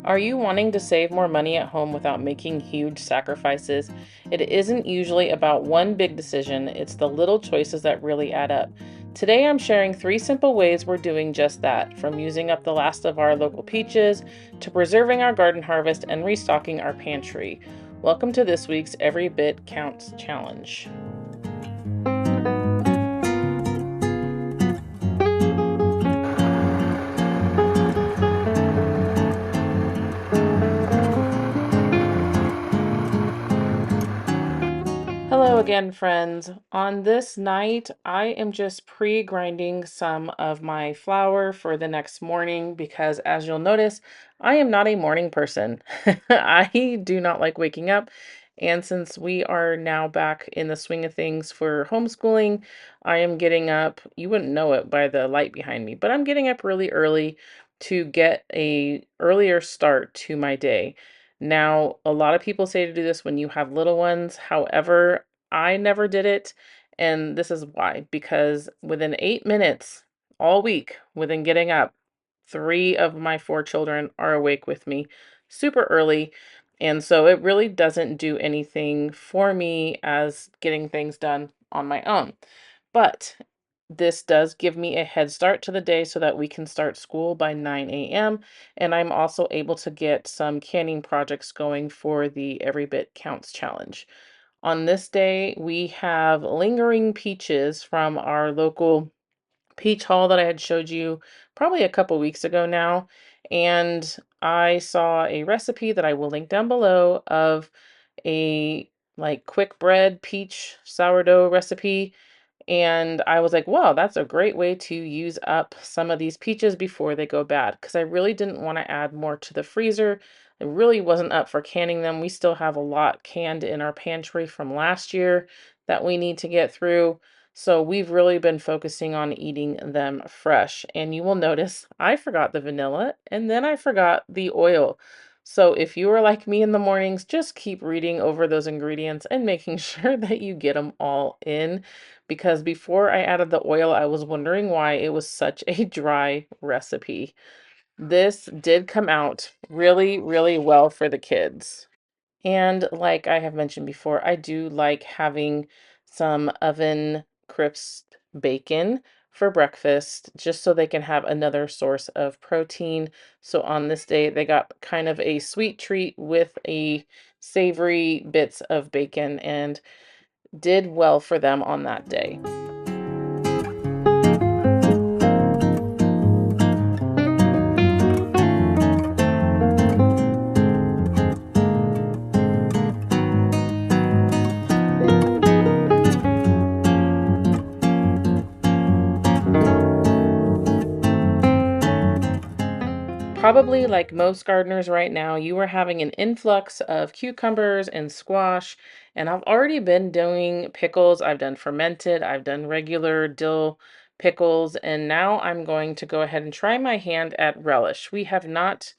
Are you wanting to save more money at home without making huge sacrifices? It isn't usually about one big decision, it's the little choices that really add up. Today I'm sharing 3 simple ways we're doing just that, from using up the last of our local peaches to preserving our garden harvest and restocking our pantry. Welcome to this week's Every Bit Counts Challenge. Hello again, friends. On this night, I am just pre-grinding some of my flour for the next morning because, as you'll notice, I am not a morning person. I do not like waking up. And since we are now back in the swing of things for homeschooling, I am getting up. You wouldn't know it by the light behind me, but I'm getting up really early to get a earlier start to my day. Now, a lot of people say to do this when you have little ones. However, I never did it, and this is why. Because within 8 minutes all week, within getting up, 3 of my 4 children are awake with me super early. And so it really doesn't do anything for me as getting things done on my own. But this does give me a head start to the day so that we can start school by 9 a.m. And I'm also able to get some canning projects going for the Every Bit Counts challenge. On this day, we have lingering peaches from our local peach haul that I had showed you probably a couple weeks ago now. And I saw a recipe that I will link down below of a like quick bread peach sourdough recipe, and I was like, wow, that's a great way to use up some of these peaches before they go bad. Because I really didn't want to add more to the freezer. I really wasn't up for canning them. We still have a lot canned in our pantry from last year that we need to get through. So we've really been focusing on eating them fresh. And you will notice I forgot the vanilla and then I forgot the oil. So if you are like me in the mornings, just keep reading over those ingredients and making sure that you get them all in, because before I added the oil, I was wondering why it was such a dry recipe. This did come out really, really well for the kids. And like I have mentioned before, I do like having some oven crisp bacon for breakfast, just so they can have another source of protein. So on this day, they got kind of a sweet treat with a savory bits of bacon and did well for them on that day. Probably like most gardeners right now, you are having an influx of cucumbers and squash. And I've already been doing pickles. I've done fermented, I've done regular dill pickles, and now I'm going to go ahead and try my hand at relish. We have not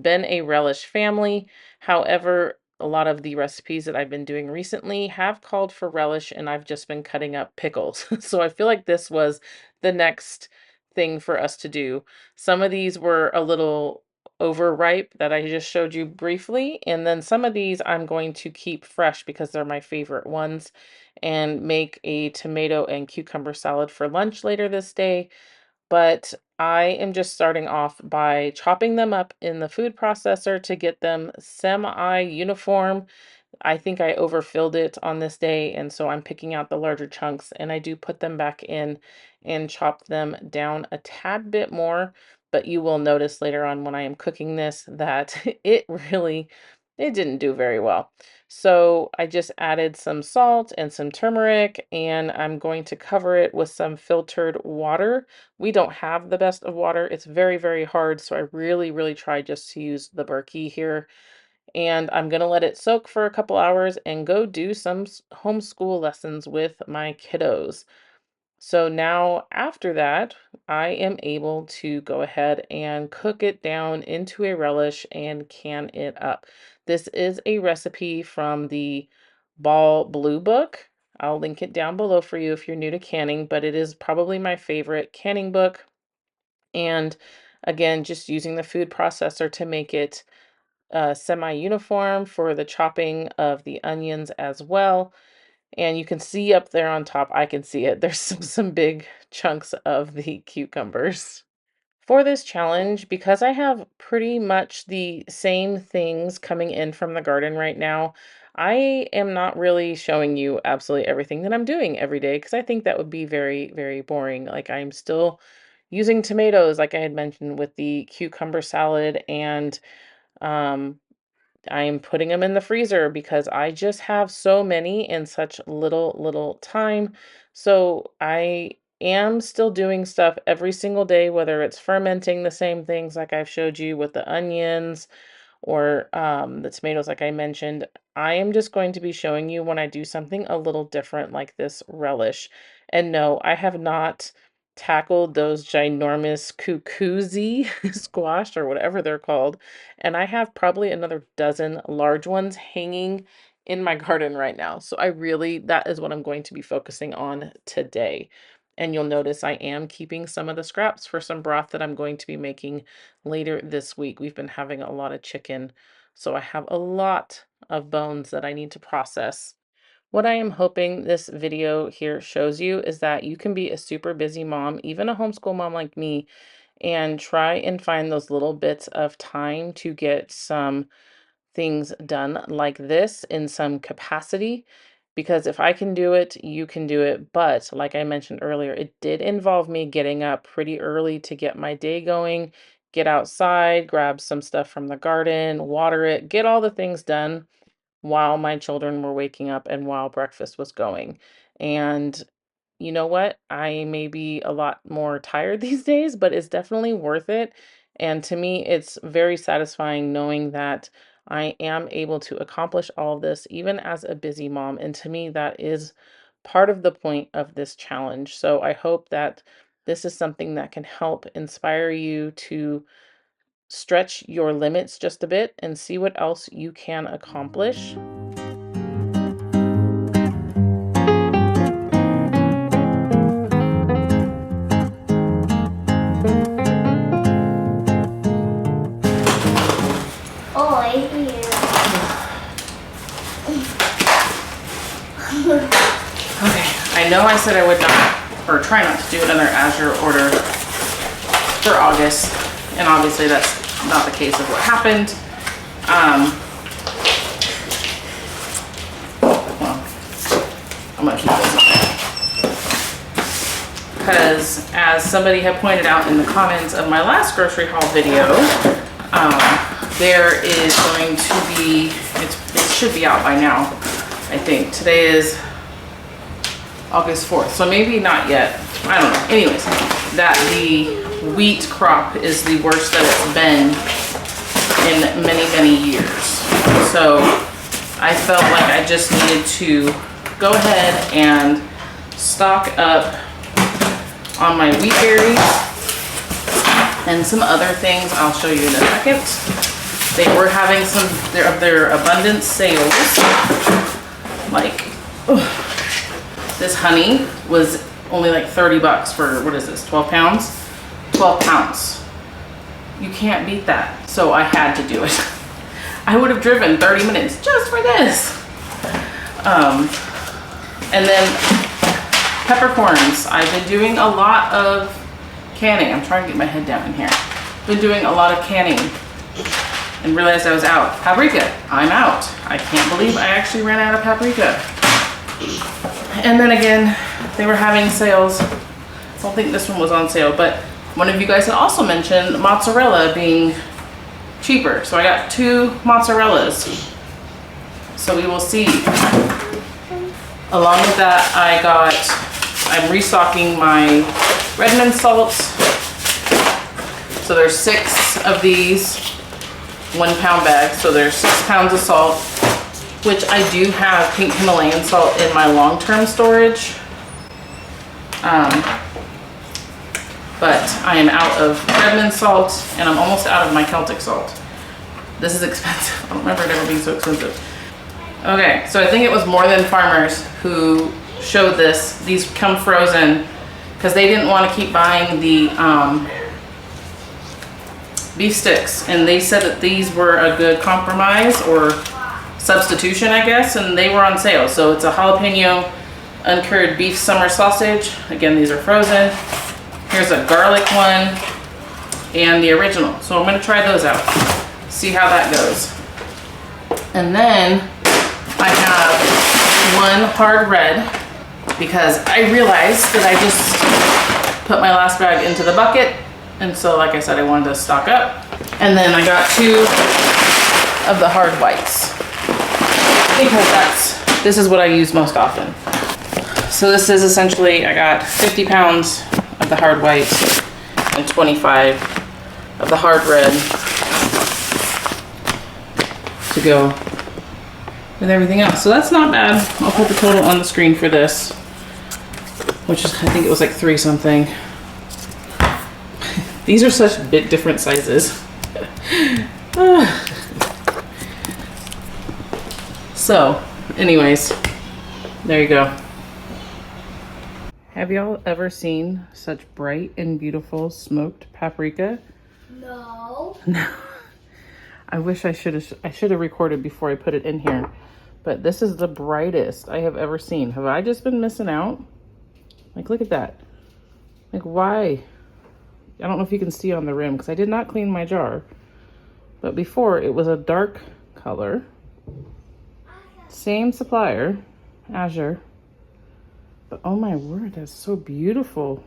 been a relish family. However, a lot of the recipes that I've been doing recently have called for relish, and I've just been cutting up pickles. So I feel like this was the next thing for us to do. Some of these were a little overripe that I just showed you briefly, and then some of these I'm going to keep fresh because they're my favorite ones, and make a tomato and cucumber salad for lunch later this day. But I am just starting off by chopping them up in the food processor to get them semi-uniform. I think I overfilled it on this day, and so I'm picking out the larger chunks, and I do put them back in and chop them down a tad bit more. But you will notice later on when I am cooking this that it didn't do very well. So I just added some salt and some turmeric, and I'm going to cover it with some filtered water. We don't have the best of water. It's very, very hard. So I really, really try just to use the Berkey here, and I'm going to let it soak for a couple hours and go do some homeschool lessons with my kiddos. So now after that, I am able to go ahead and cook it down into a relish and can it up. This is a recipe from the Ball Blue book. I'll link it down below for you if you're new to canning, but it is probably my favorite canning book. And again, just using the food processor to make it semi-uniform for the chopping of the onions as well. And you can see up there on top, I can see it. There's some big chunks of the cucumbers. For this challenge, because I have pretty much the same things coming in from the garden right now, I am not really showing you absolutely everything that I'm doing every day because I think that would be very, very boring. Like I'm still using tomatoes, like I had mentioned with the cucumber salad, and um, I'm putting them in the freezer because I just have so many in such little time. So I am still doing stuff every single day, whether it's fermenting the same things like I've showed you with the onions or the tomatoes, like I mentioned. I am just going to be showing you when I do something a little different, like this relish. And no, I have not tackled those ginormous cuckoozy squash or whatever they're called. And I have probably another dozen large ones hanging in my garden right now. So that is what I'm going to be focusing on today. And you'll notice I am keeping some of the scraps for some broth that I'm going to be making later this week. We've been having a lot of chicken, so I have a lot of bones that I need to process. What I am hoping this video here shows you is that you can be a super busy mom, even a homeschool mom like me, and try and find those little bits of time to get some things done like this in some capacity. Because if I can do it, you can do it. But like I mentioned earlier, it did involve me getting up pretty early to get my day going, get outside, grab some stuff from the garden, water it, get all the things done while my children were waking up and while breakfast was going. And you know what? I may be a lot more tired these days, but it's definitely worth it. And to me, it's very satisfying knowing that I am able to accomplish all of this, even as a busy mom. And to me, that is part of the point of this challenge. So I hope that this is something that can help inspire you to stretch your limits just a bit and see what else you can accomplish. Oh, I hear. Okay, I know I said I would not, or try not to do another Azure order for August, and obviously that's not the case of what happened. Well, I'm gonna keep this on there. Because as somebody had pointed out in the comments of my last grocery haul video, there is going to be, it should be out by now, I think. Today is August 4th, so maybe not yet. I don't know. Anyways, that the wheat crop is the worst that it's been in many years. So I felt like I just needed to go ahead and stock up on my wheat berries and some other things I'll show you in a second. They were having some of their abundance sales. Like, this honey was only like 30 bucks for, what is this, 12 pounds? 12 pounds. You can't beat that. So I had to do it. I would have driven 30 minutes just for this. And then peppercorns. I've been doing a lot of canning. I'm trying to get my head down in here. Been doing a lot of canning and realized I was out. Paprika, I'm out. I can't believe I actually ran out of paprika. And then again, they were having sales. I don't think this one was on sale, but one of you guys had also mentioned mozzarella being cheaper. So I got 2 mozzarellas. So we will see. Along with that, I'm restocking my Redmond salt. So there's 6 of these 1 pound bags. So there's 6 pounds of salt, which I do have pink Himalayan salt in my long-term storage. But I am out of Redmond salt and I'm almost out of my Celtic salt. This is expensive. I don't remember it ever being so expensive. Okay, so I think it was More Than Farmers who showed this. These come frozen because they didn't want to keep buying the beef sticks, and they said that these were a good compromise or substitution, I guess, and they were on sale. So it's a jalapeno uncured beef summer sausage. Again, these are frozen. Here's a garlic one and the original. So I'm gonna try those out, see how that goes. And then I have one hard red because I realized that I just put my last bag into the bucket. And so, like I said, I wanted to stock up. And then I got 2 of the hard whites because this is what I use most often. So this is essentially, I got 50 pounds of the hard white and 25 of the hard red to go with everything else. So that's not bad. I'll put the total on the screen for this, which is, I think it was like 3 something. These are such bit different sizes. So, anyways, there you go. Have y'all ever seen such bright and beautiful smoked paprika? No. No. I wish I should have recorded before I put it in here. But this is the brightest I have ever seen. Have I just been missing out? Like, look at that. Like, why? I don't know if you can see on the rim because I did not clean my jar. But before, it was a dark color. Same supplier, Azure. But oh my word, that's so beautiful.